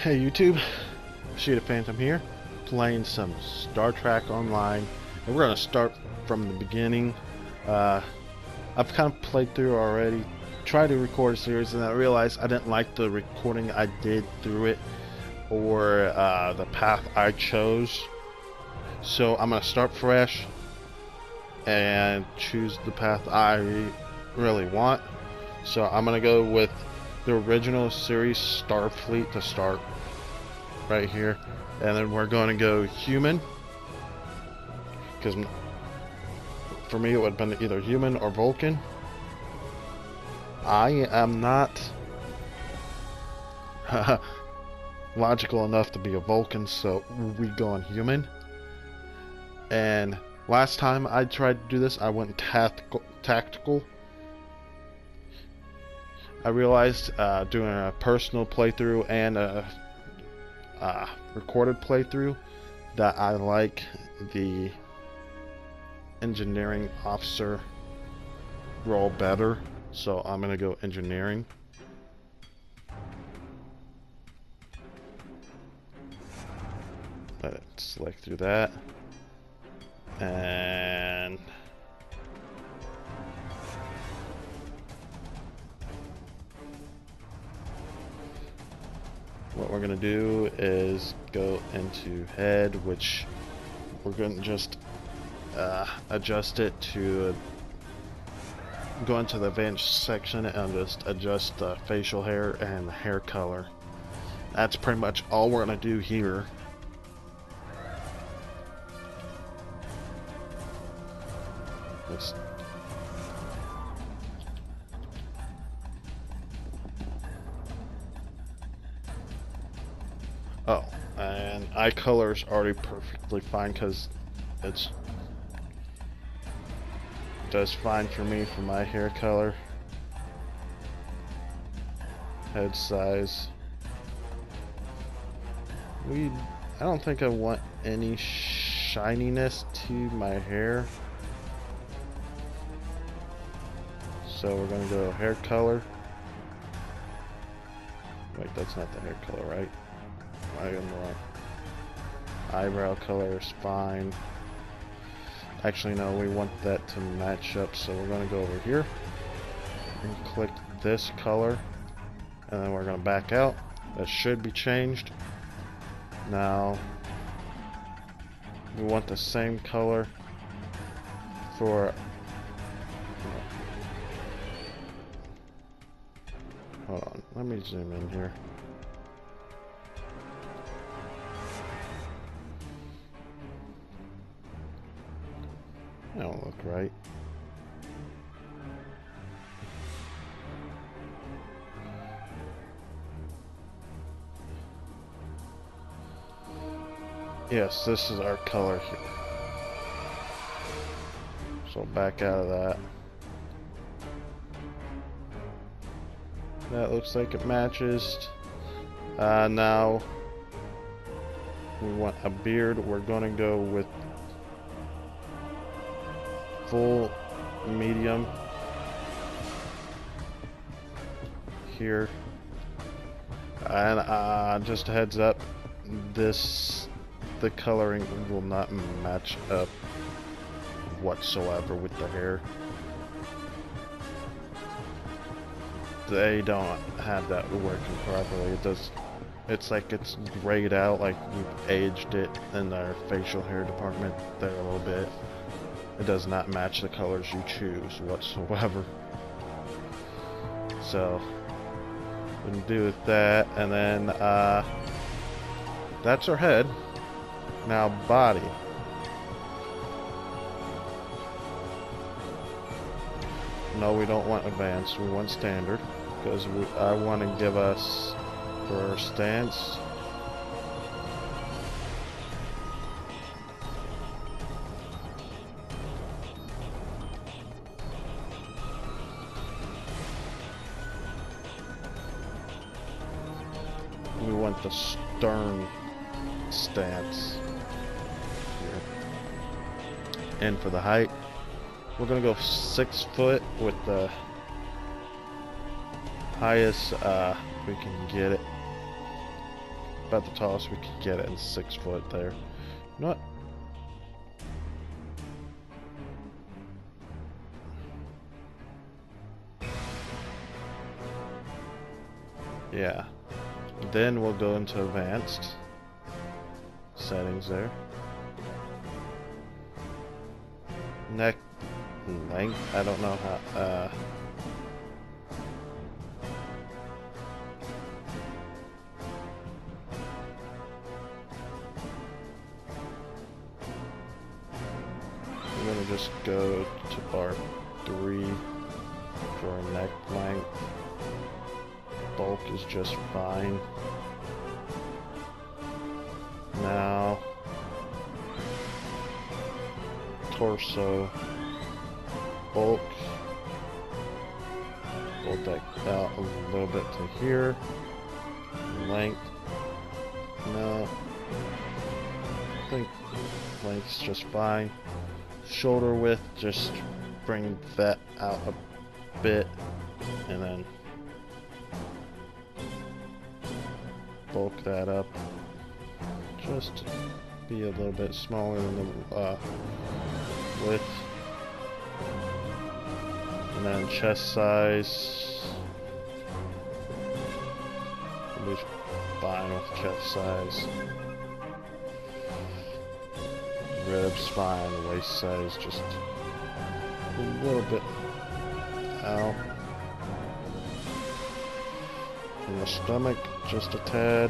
Hey YouTube, Sheeta Phantom here, playing some Star Trek Online, and we're going to start from the beginning. I've kind of played through already, tried to record a series, and I realized I didn't like the recording I did through it, or the path I chose. So I'm going to start fresh, and choose the path I really want. So I'm going to go with the original series Starfleet to start right here, and then we're going to go human, because for me it would have been either human or Vulcan. I am not logical enough to be a Vulcan, so we go on human. And last time I tried to do this, I went tactical. I realized doing a personal playthrough and a recorded playthrough that I like the engineering officer role better, so I'm gonna go engineering. Let's select through that, and what we're going to do is go into head, which we're going to just adjust it to go into the advanced section and just adjust the facial hair and the hair color. That's pretty much all we're going to do here. Let's Oh, and eye color is already perfectly fine because it does fine for me for my hair color. Head size. I don't think I want any shininess to my hair. So we're gonna go hair color. Wait, that's not the hair color, right? I am wrong. Eyebrow color is fine. Actually, no, we want that to match up, so we're going to go over here and click this color, and then we're going to back out. That should be changed. Now, we want the same color for... Hold on, let me zoom in here. That don't look right. Yes, this is our color here. So back out of that. That looks like it matches. Now we want a beard. We're going to go with full medium here, and just a heads up, the coloring will not match up whatsoever with the hair. They don't have that working properly. It's like it's grayed out, like we've aged it in our facial hair department there a little bit. It does not match the colors you choose whatsoever. So we can do with that, and then that's our head. Now body. No, we don't want advanced. We want standard, because I want to give us for our stance. We want the stern stance here. And for the height, we're gonna go 6 foot with the highest we can get it. about the tallest we could get it, and 6 foot there. You know what? Yeah. Then we'll go into advanced settings there. Neck length, I don't know how, I'm gonna just go to bar 3 for neck length. Bulk is just fine. Now, torso, bulk, bulk that out a little bit to here. Length, no, I think length's just fine. Shoulder width, just bring that out a bit, and then bulk that up. Just be a little bit smaller than the width. And then chest size. We'll be fine with chest size. Ribs fine, waist size just a little bit out. And the stomach just a tad.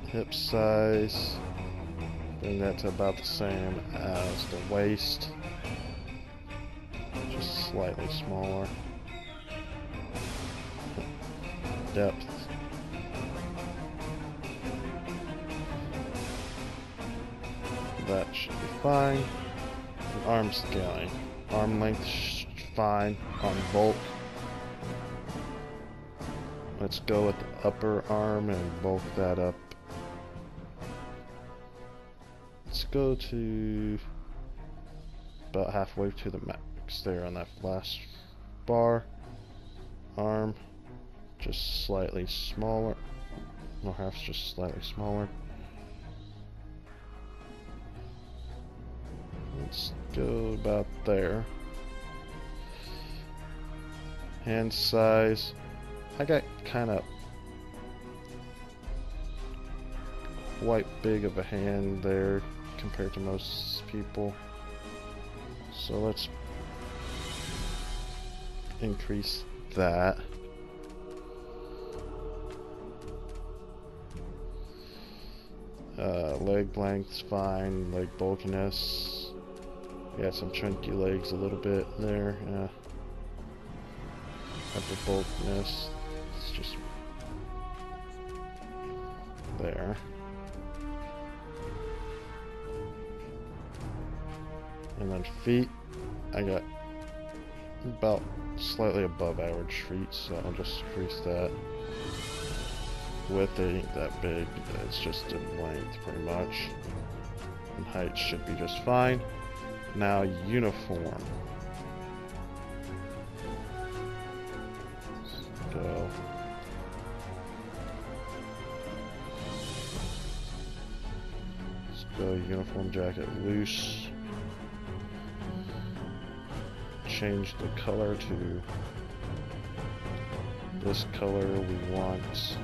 Hip size, bring that to about the same as the waist, just slightly smaller. Depth, that should be fine. And arm scaling, arm length fine on bulk. Let's go with the upper arm and bulk that up. Let's go to about halfway to the max there on that last bar. Arm, just slightly smaller. No, half's just slightly smaller. Let's go about there. Hand size, I got kind of quite big of a hand there compared to most people, so let's increase that. Leg length's fine, leg bulkiness, got some chunky legs a little bit there. Upper bulkiness, it's just there. And then feet, I got about slightly above average feet, so I'll just increase that. Width ain't that big, it's just in length pretty much. And height should be just fine. Now uniform. Let's go. Let's go uniform jacket loose. Change the color to this color we want.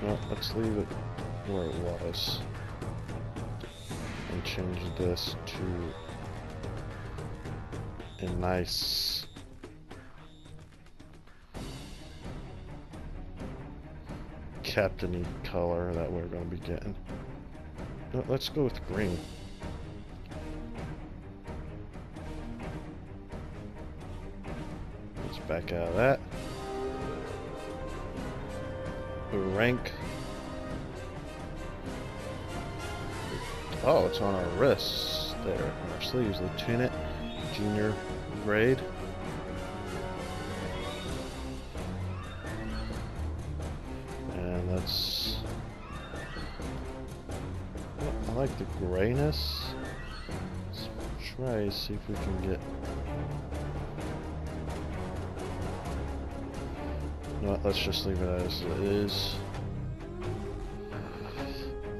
No, let's leave it where it was and change this to a nice captain-y color that we're going to be getting. No, let's go with green. Let's back out of that. Rank. Oh, it's on our wrists there, on our sleeves. Lieutenant, junior grade. And let's. Oh, I like the grayness. Let's try to see if we can get You know what, let's just leave it as it is.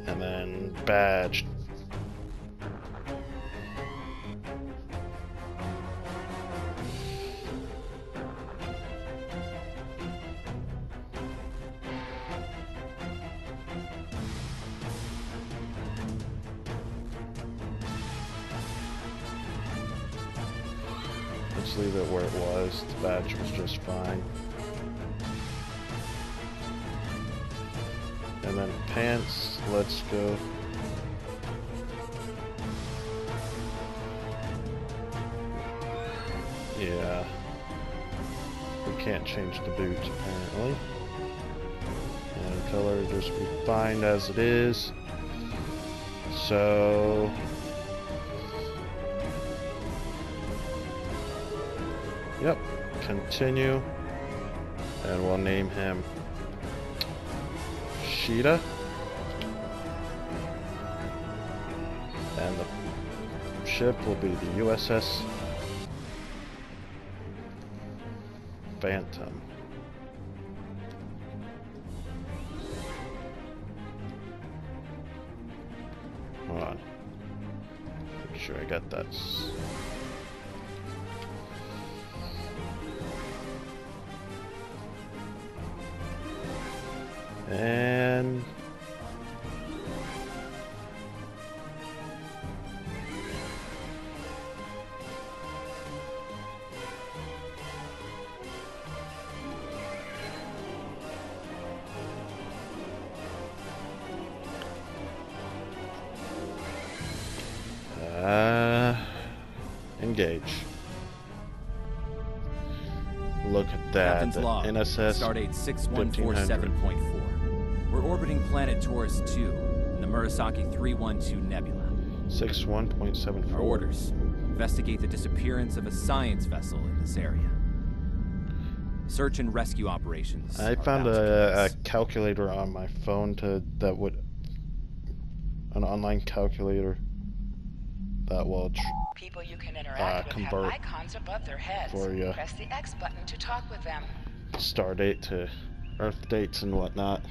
And then badge. Let's leave it where it was. The badge was just fine. And then pants, let's go. Yeah. We can't change the boots apparently. And color just be fine as it is. So yep, continue, and we'll name him Sheeta, and the ship will be the U.S.S. Phantom. Hold on, make sure I got that. And engage. Look at that. Captain's The log. NSS Stardate 6147.4. We're orbiting planet Taurus 2 in the Murasaki 312 Nebula. 61.74. Our orders: investigate the disappearance of a science vessel in this area. Search and rescue operations. I found a calculator on my phone that would an online calculator that will People you can interact with convert have icons above their heads. for you. Press the X button to talk with them. Star date to Earth dates and whatnot.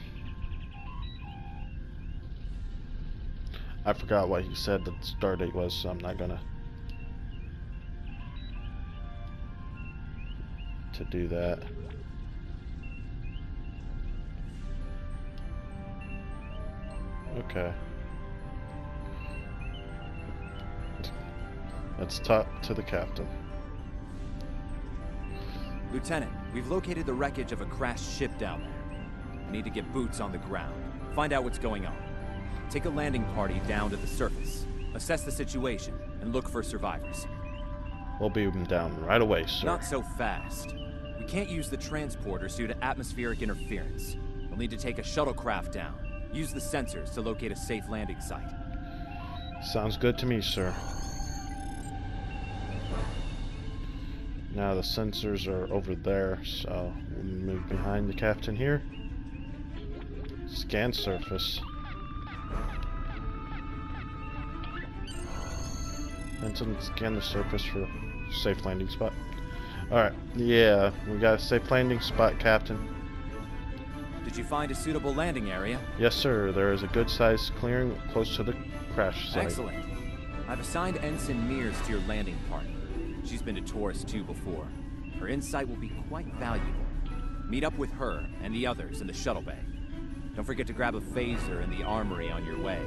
I forgot what he said that the star date was, so I'm not gonna do that. Okay. Let's talk to the captain. Lieutenant, we've located the wreckage of a crashed ship down there. I need to get boots on the ground. Find out what's going on. Take a landing party down to the surface. Assess the situation and look for survivors. We'll beam them down right away, sir. Not so fast. We can't use the transporters due to atmospheric interference. We'll need to take a shuttlecraft down. Use the sensors to locate a safe landing site. Sounds good to me, sir. Now the sensors are over there, so we'll move behind the captain here. Scan surface. And scan the surface for safe landing spot. Alright, yeah, we got a safe landing spot, Captain. Did you find a suitable landing area? Yes, sir. There is a good-sized clearing close to the crash site. Excellent. I've assigned Ensign Mears to your landing party. She's been to Taurus 2 before. Her insight will be quite valuable. Meet up with her and the others in the shuttle bay. Don't forget to grab a phaser in the armory on your way.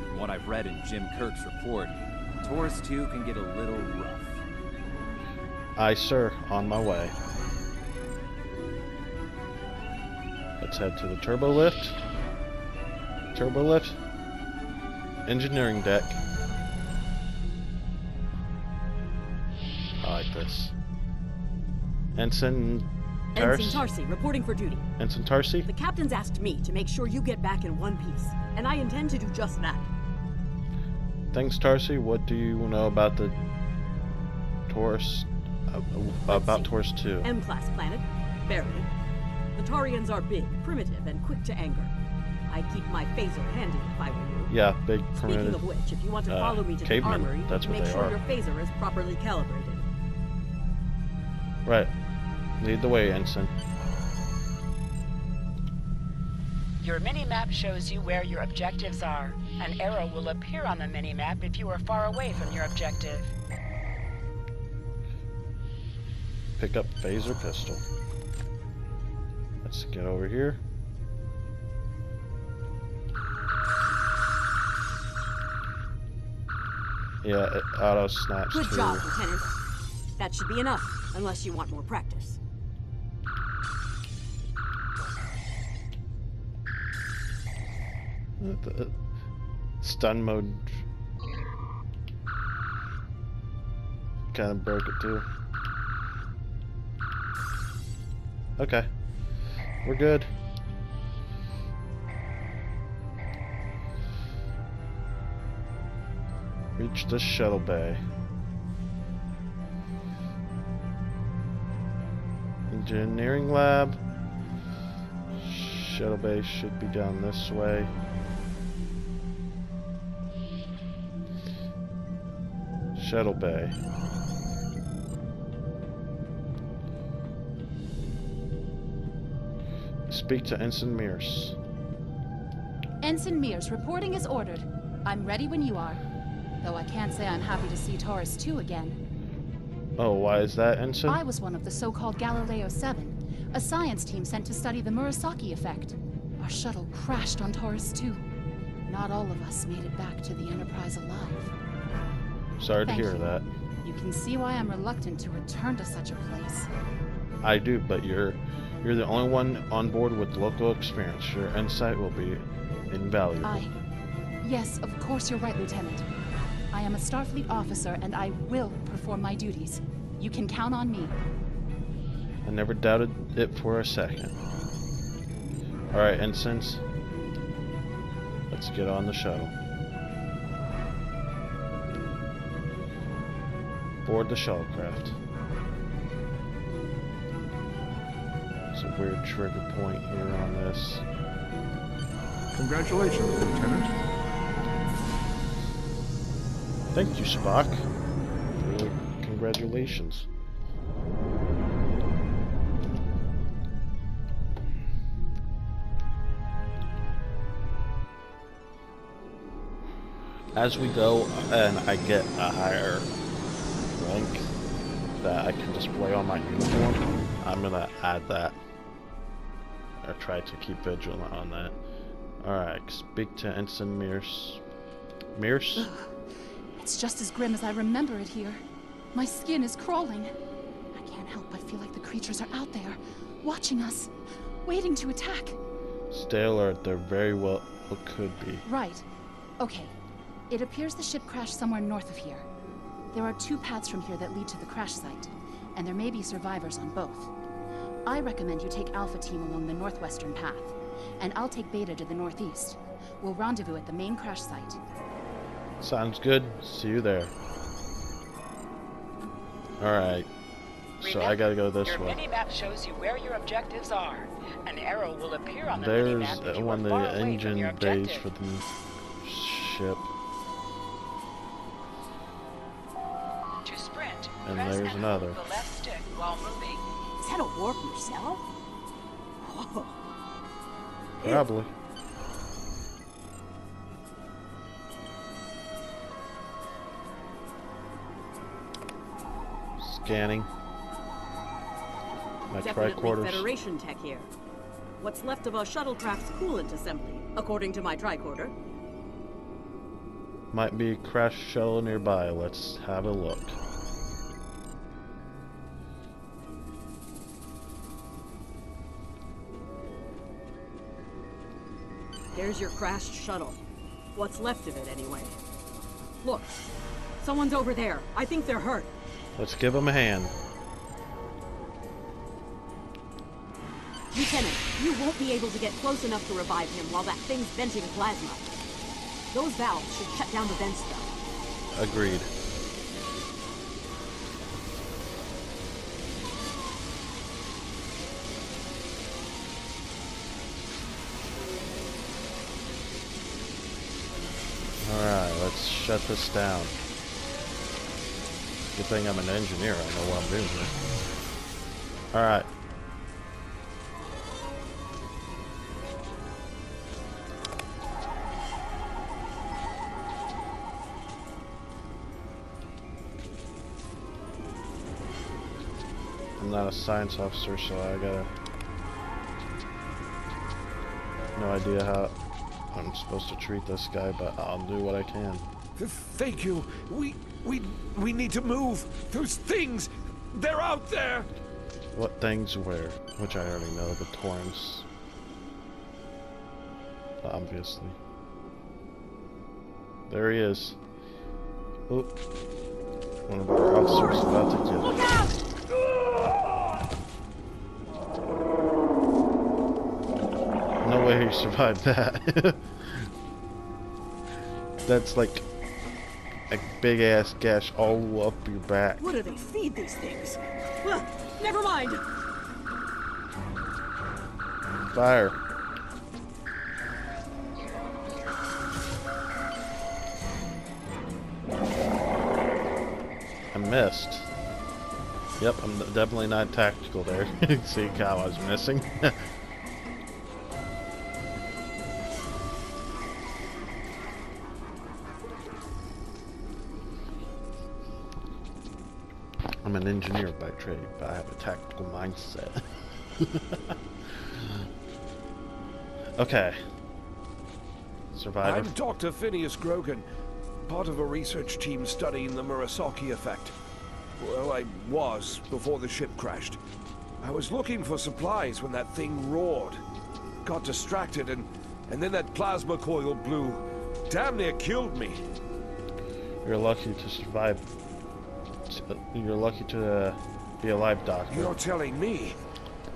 From what I've read in Jim Kirk's report, Taurus 2 can get a little rough. Aye, sir. On my way. Let's head to the turbo lift. Turbo lift. Engineering deck. I like this. Ensign Ensign Tarsi, reporting for duty. Ensign Tarsi? The captain's asked me to make sure you get back in one piece, and I intend to do just that. Thanks, Tarsi. What do you know about the Taurus? About Taurus 2? M-class planet. Barely. The Tarians are big, primitive, and quick to anger. I'd keep my phaser handy if I were you. Yeah, big, Speaking primitive. of which, if you want to follow me to the cavemen, armory, that's what make they sure are. your phaser is properly calibrated. Right. Lead the way, Ensign. Your mini-map shows you where your objectives are. An arrow will appear on the mini-map if you are far away from your objective. Pick up phaser pistol. Let's get over here. Yeah, it auto snaps. Good job, Lieutenant. That should be enough, unless you want more practice. The stun mode kind of broke it too. Okay, we're good. Reach the shuttle bay. Engineering lab. Shuttle bay should be down this way. Shuttle bay. Speak to Ensign Mears. Ensign Mears, reporting is ordered. I'm ready when you are. Though I can't say I'm happy to see Taurus 2 again. Oh, why is that, Ensign? I was one of the so-called Galileo 7, a science team sent to study the Murasaki effect. Our shuttle crashed on Taurus 2. Not all of us made it back to the Enterprise alive. Sorry to Thank hear you. that. You can see why I'm reluctant to return to such a place. I do, but you're the only one on board with local experience. Your insight will be invaluable. Yes, of course you're right, Lieutenant. I am a Starfleet officer, and I will perform my duties. You can count on me. I never doubted it for a second. Alright, ensigns. Let's get on the shuttle. Board the shuttlecraft. There's a weird trigger point here on this. Congratulations, Lieutenant. Thank you, Spock. Really, congratulations. As we go and I get a higher rank that I can display on my uniform, I'm gonna add that. Or try to keep vigilant on that. Alright, speak to Ensign Mears. Mears? It's just as grim as I remember it here. My skin is crawling. I can't help but feel like the creatures are out there, watching us, waiting to attack. Stay alert, there very well could be. Right. Okay. It appears the ship crashed somewhere north of here. There are 2 paths from here that lead to the crash site, and there may be survivors on both. I recommend you take Alpha Team along the northwestern path, and I'll take Beta to the northeast. We'll rendezvous at the main crash site. Sounds good. See you there. Alright. So I gotta go this your way. Your mini-map shows you where your objectives are. An arrow will appear on the There's mini-map if you are one of far the away from engine your bays objective. for the ship. To sprint, And press there's and another. hold the left stick while moving. Is that a warp nacelle? Whoa. Probably. Scanning. My Definitely tricorders. Federation tech here. What's left of a shuttlecraft's coolant assembly, according to my tricorder. Might be a crash shuttle nearby. Let's have a look. There's your crashed shuttle. What's left of it, anyway. Look, someone's over there. I think they're hurt. Let's give them a hand. Lieutenant, you won't be able to get close enough to revive him while that thing's venting plasma. Those valves should shut down the vents, though. Agreed. Alright, let's shut this down. Good thing I'm an engineer, I know what I'm doing here. Alright. I'm not a science officer, so I gotta... No idea how I'm supposed to treat this guy, but I'll do what I can. Thank you. We need to move. Those things, they're out there. What things where? Which I already know, the Torrens. Obviously. There he is. Oh. One of our officers is about to get Look out! No way he survived that. That's like a big ass gash all up your back. What do they feed these things? Well, never mind. Fire. I missed. Yep, I'm definitely not tactical there. See how I was missing? I'm an engineer by trade, but I have a tactical mindset. Okay. Survivor. I'm Dr. Phineas Grogan, part of a research team studying the Murasaki effect. Well, I was before the ship crashed. I was looking for supplies when that thing roared. Got distracted and then that plasma coil blew. Damn near killed me. You're lucky to survive. You're lucky to be alive, Doctor. You're telling me?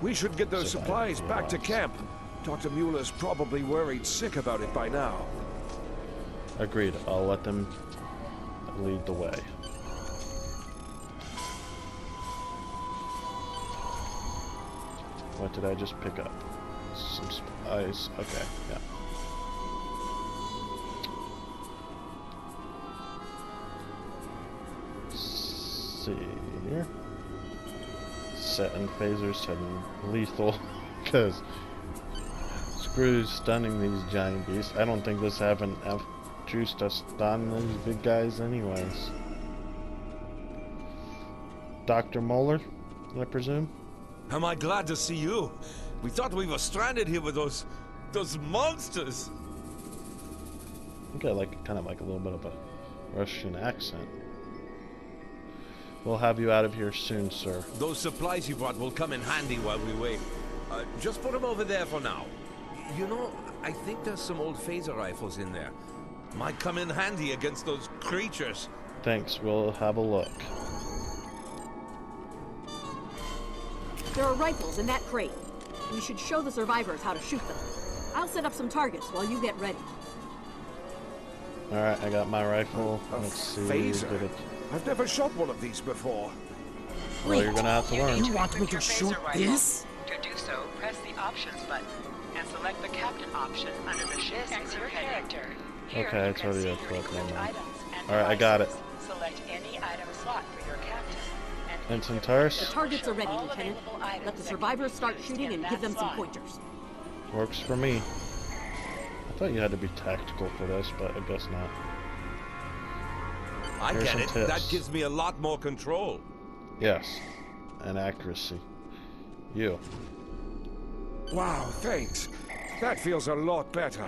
We should get those Survive supplies the back to loss. camp. Dr. Mueller's probably worried sick about it by now. Agreed. I'll let them lead the way. What did I just pick up? Some supplies. Okay, yeah. See here. Setting phasers to lethal, because screw stunning these giant beasts. I don't think this have enough juice to stun these big guys anyways. Dr. Moeller, I presume? Am I glad to see you? We thought we were stranded here with those monsters. You got like kind of like a little bit of a Russian accent. We'll have you out of here soon, sir. Those supplies you brought will come in handy while we wait. Just put them over there for now. You know, I think there's some old phaser rifles in there. Might come in handy against those creatures. Thanks, we'll have a look. There are rifles in that crate. We should show the survivors how to shoot them. I'll set up some targets while you get ready. Alright, I got my rifle. A Let's see. phaser? Get it. I've never shot one of these before. Well, you're gonna have to learn. You want me to shoot this? To do so, press the options button and select the captain option under the ship's your character. Here Okay, you it's can already see equipped, equipped never mind. items and Alright, I got it. devices. Select any item slot for your captain. And Ensign The Tars? targets are ready, all Lieutenant. available items Let the that survivors can be start used shooting in and that give them some slot. pointers. Works for me. I thought you had to be tactical for this, but I guess not. I Here's get some it. tips. That gives me a lot more control. Yes. And accuracy. You. Wow, thanks. That feels a lot better.